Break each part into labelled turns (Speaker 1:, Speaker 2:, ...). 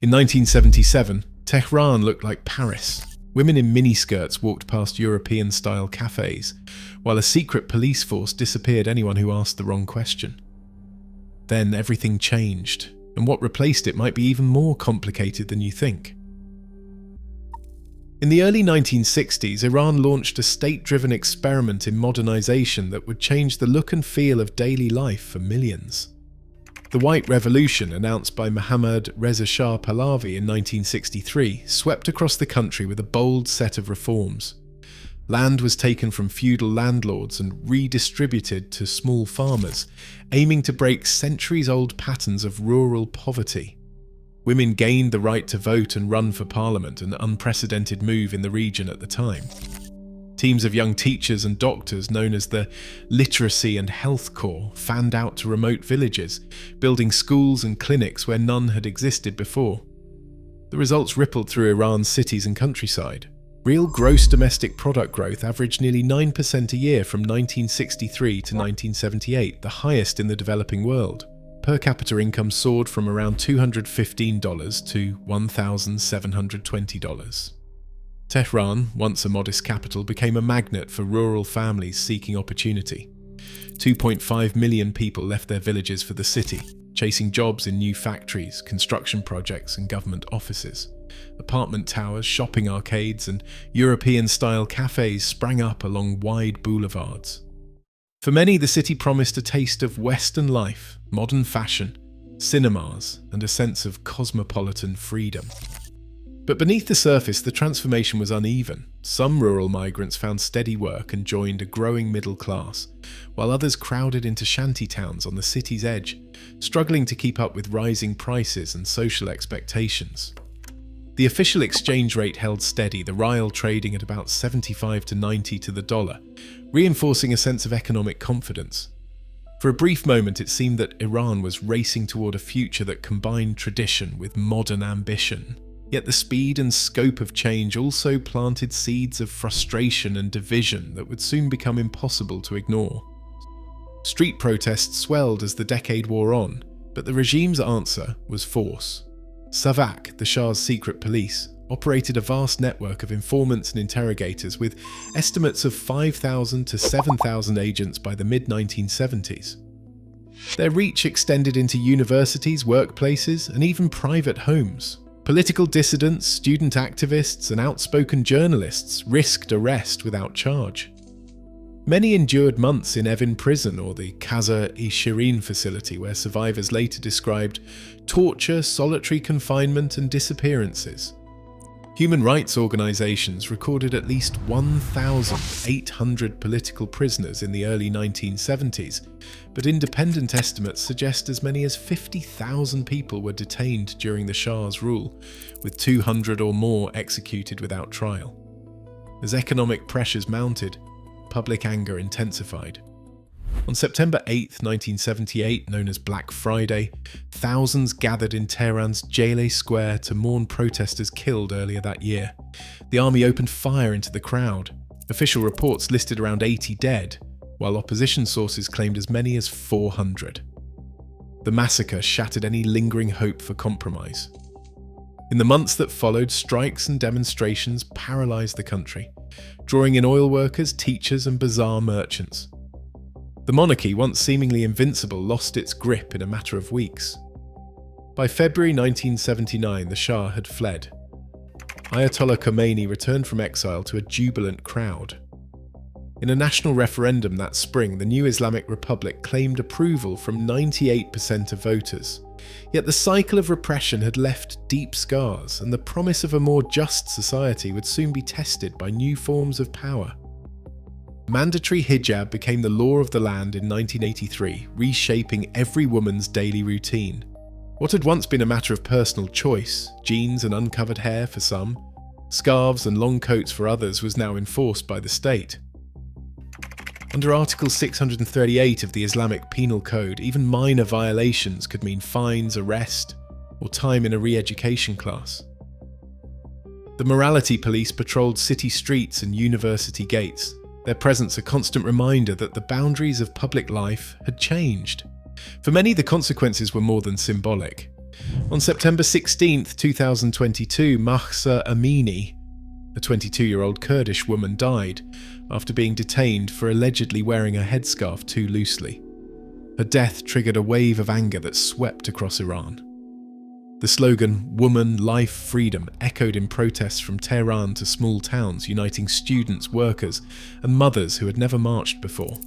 Speaker 1: In 1977, Tehran looked like Paris. Women in miniskirts walked past European-style cafes, while a secret police force disappeared anyone who asked the wrong question. Then everything changed, and what replaced it might be even more complicated than you think. In the early 1960s, Iran launched a state-driven experiment in modernization that would change the look and feel of daily life for millions. The White Revolution, announced by Mohammad Reza Shah Pahlavi in 1963, swept across the country with a bold set of reforms. Land was taken from feudal landlords and redistributed to small farmers, aiming to break centuries-old patterns of rural poverty. Women gained the right to vote and run for parliament, an unprecedented move in the region at the time. Teams of young teachers and doctors known as the Literacy and Health Corps fanned out to remote villages, building schools and clinics where none had existed before. The results rippled through Iran's cities and countryside. Real gross domestic product growth averaged nearly 9% a year from 1963 to 1978, the highest in the developing world. Per capita income soared from around $215 to $1,720. Tehran, once a modest capital, became a magnet for rural families seeking opportunity. 2.5 million people left their villages for the city, chasing jobs in new factories, construction projects, and government offices. Apartment towers, shopping arcades, and European-style cafes sprang up along wide boulevards. For many, the city promised a taste of Western life, modern fashion, cinemas, and a sense of cosmopolitan freedom. But beneath the surface, the transformation was uneven. Some rural migrants found steady work and joined a growing middle class, while others crowded into shanty towns on the city's edge, struggling to keep up with rising prices and social expectations. The official exchange rate held steady, the rial trading at about 75 to 90 to the dollar, reinforcing a sense of economic confidence. For a brief moment, it seemed that Iran was racing toward a future that combined tradition with modern ambition. Yet the speed and scope of change also planted seeds of frustration and division that would soon become impossible to ignore. Street protests swelled as the decade wore on, but the regime's answer was force. Savak, the Shah's secret police, operated a vast network of informants and interrogators with estimates of 5,000 to 7,000 agents by the mid-1970s. Their reach extended into universities, workplaces, and even private homes. Political dissidents, student activists, and outspoken journalists risked arrest without charge. Many endured months in Evin prison or the Qaza-e-Shirin facility, where survivors later described torture, solitary confinement, and disappearances. Human rights organizations recorded at least 1,800 political prisoners in the early 1970s, but independent estimates suggest as many as 50,000 people were detained during the Shah's rule, with 200 or more executed without trial. As economic pressures mounted, public anger intensified. On September 8, 1978, known as Black Friday, thousands gathered in Tehran's Jaleh Square to mourn protesters killed earlier that year. The army opened fire into the crowd. Official reports listed around 80 dead, while opposition sources claimed as many as 400. The massacre shattered any lingering hope for compromise. In the months that followed, strikes and demonstrations paralyzed the country, drawing in oil workers, teachers, and bazaar merchants. The monarchy, once seemingly invincible, lost its grip in a matter of weeks. By February 1979, the Shah had fled. Ayatollah Khomeini returned from exile to a jubilant crowd. In a national referendum that spring, the new Islamic Republic claimed approval from 98% of voters. Yet the cycle of repression had left deep scars, and the promise of a more just society would soon be tested by new forms of power. Mandatory hijab became the law of the land in 1983, reshaping every woman's daily routine. What had once been a matter of personal choice, jeans and uncovered hair for some, scarves and long coats for others, was now enforced by the state. Under Article 638 of the Islamic Penal Code, even minor violations could mean fines, arrest, or time in a re-education class. The morality police patrolled city streets and university gates, their presence a constant reminder that the boundaries of public life had changed. For many, the consequences were more than symbolic. On September 16, 2022, Mahsa Amini, a 22-year-old Kurdish woman, died after being detained for allegedly wearing a headscarf too loosely. Her death triggered a wave of anger that swept across Iran. The slogan, "Woman, Life, Freedom," echoed in protests from Tehran to small towns, uniting students, workers, and mothers who had never marched before.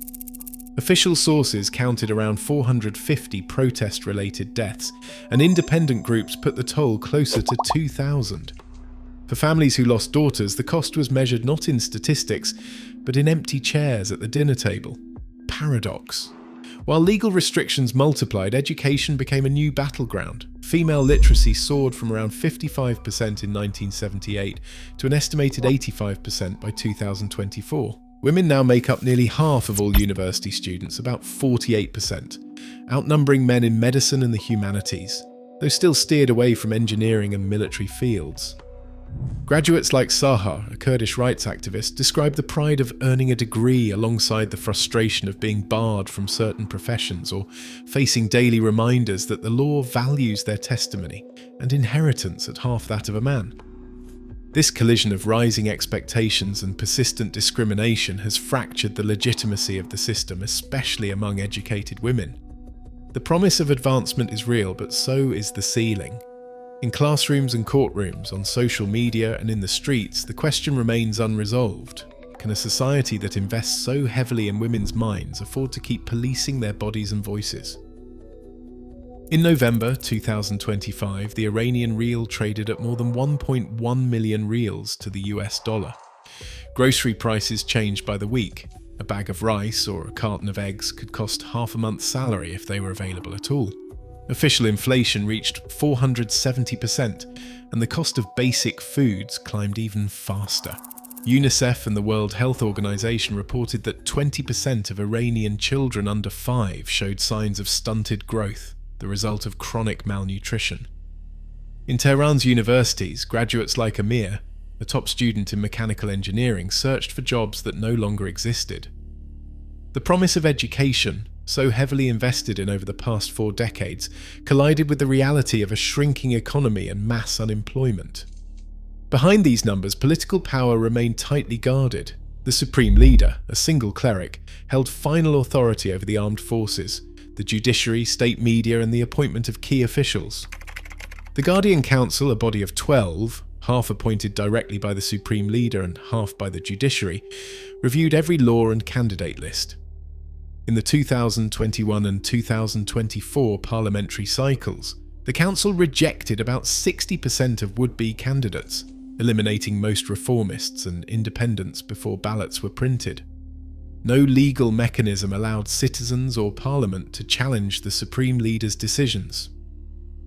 Speaker 1: Official sources counted around 450 protest-related deaths, and independent groups put the toll closer to 2,000. For families who lost daughters, the cost was measured not in statistics, but in empty chairs at the dinner table. Paradox. While legal restrictions multiplied, education became a new battleground. Female literacy soared from around 55% in 1978 to an estimated 85% by 2024. Women now make up nearly half of all university students, about 48%, outnumbering men in medicine and the humanities, though still steered away from engineering and military fields. Graduates like Sahar, a Kurdish rights activist, describe the pride of earning a degree alongside the frustration of being barred from certain professions or facing daily reminders that the law values their testimony and inheritance at half that of a man. This collision of rising expectations and persistent discrimination has fractured the legitimacy of the system, especially among educated women. The promise of advancement is real, but so is the ceiling. In classrooms and courtrooms, on social media and in the streets, the question remains unresolved. Can a society that invests so heavily in women's minds afford to keep policing their bodies and voices? In November 2025, the Iranian rial traded at more than 1.1 million rials to the US dollar. Grocery prices changed by the week. A bag of rice or a carton of eggs could cost half a month's salary if they were available at all. Official inflation reached 470%, and the cost of basic foods climbed even faster. UNICEF and the World Health Organization reported that 20% of Iranian children under 5 showed signs of stunted growth, the result of chronic malnutrition. In Tehran's universities, graduates like Amir, a top student in mechanical engineering, searched for jobs that no longer existed. The promise of education, so heavily invested in over the past 4 decades, collided with the reality of a shrinking economy and mass unemployment. Behind these numbers, political power remained tightly guarded. The supreme leader, a single cleric, held final authority over the armed forces, the judiciary, state media, and the appointment of key officials. The Guardian Council, a body of 12, half appointed directly by the supreme leader and half by the judiciary, reviewed every law and candidate list. In the 2021 and 2024 parliamentary cycles, the council rejected about 60% of would-be candidates, eliminating most reformists and independents before ballots were printed. No legal mechanism allowed citizens or parliament to challenge the supreme leader's decisions.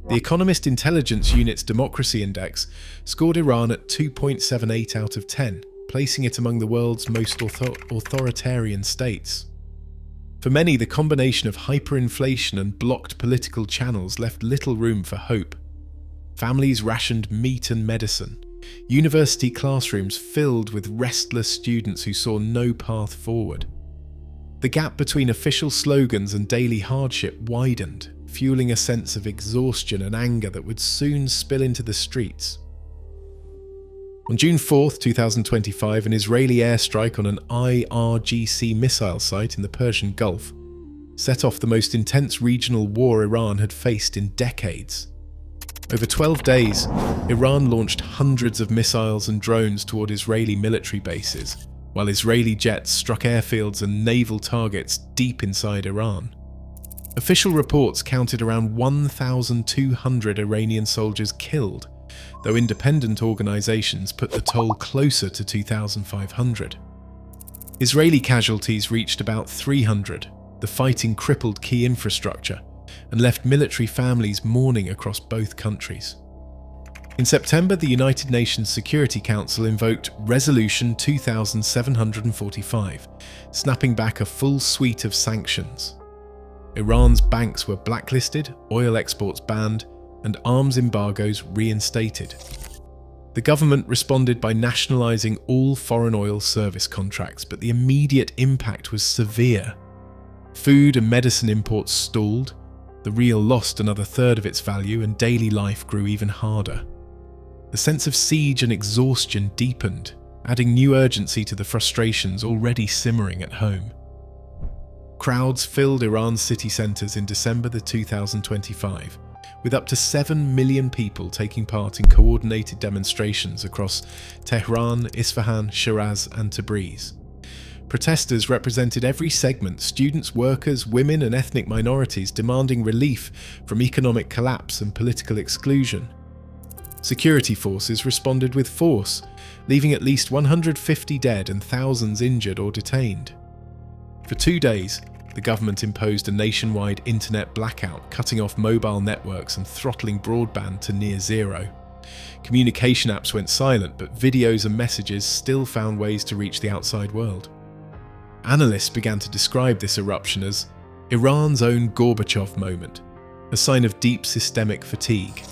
Speaker 1: The Economist Intelligence Unit's Democracy Index scored Iran at 2.78 out of 10, placing it among the world's most authoritarian states. For many, the combination of hyperinflation and blocked political channels left little room for hope. Families rationed meat and medicine. University classrooms filled with restless students who saw no path forward. The gap between official slogans and daily hardship widened, fueling a sense of exhaustion and anger that would soon spill into the streets. On June 4, 2025, an Israeli airstrike on an IRGC missile site in the Persian Gulf set off the most intense regional war Iran had faced in decades. Over 12 days, Iran launched hundreds of missiles and drones toward Israeli military bases, while Israeli jets struck airfields and naval targets deep inside Iran. Official reports counted around 1,200 Iranian soldiers killed, though independent organizations put the toll closer to 2,500. Israeli casualties reached about 300. The fighting crippled key infrastructure and left military families mourning across both countries. In September, the United Nations Security Council invoked Resolution 2745, snapping back a full suite of sanctions. Iran's banks were blacklisted, oil exports banned, and arms embargoes reinstated. The government responded by nationalizing all foreign oil service contracts, but the immediate impact was severe. Food and medicine imports stalled, The rial lost another third of its value and daily life grew even harder. The sense of siege and exhaustion deepened, adding new urgency to the frustrations already simmering at home. Crowds filled Iran's city centres in December 2025, with up to 7 million people taking part in coordinated demonstrations across Tehran, Isfahan, Shiraz and Tabriz. Protesters represented every segment: students, workers, women and ethnic minorities, demanding relief from economic collapse and political exclusion. Security forces responded with force, leaving at least 150 dead and thousands injured or detained. For 2 days, the government imposed a nationwide internet blackout, cutting off mobile networks and throttling broadband to near zero. Communication apps went silent, but videos and messages still found ways to reach the outside world. Analysts began to describe this eruption as Iran's own Gorbachev moment, a sign of deep systemic fatigue.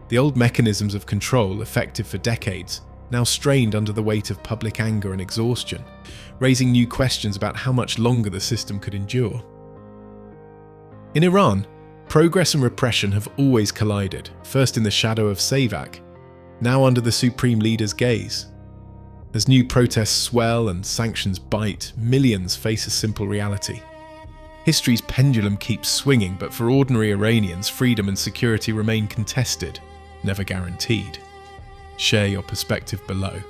Speaker 1: The old mechanisms of control, effective for decades, now strained under the weight of public anger and exhaustion, raising new questions about how much longer the system could endure. In Iran, progress and repression have always collided, first in the shadow of Savak, now under the supreme leader's gaze. As new protests swell and sanctions bite, millions face a simple reality. History's pendulum keeps swinging, but for ordinary Iranians, freedom and security remain contested, never guaranteed. Share your perspective below.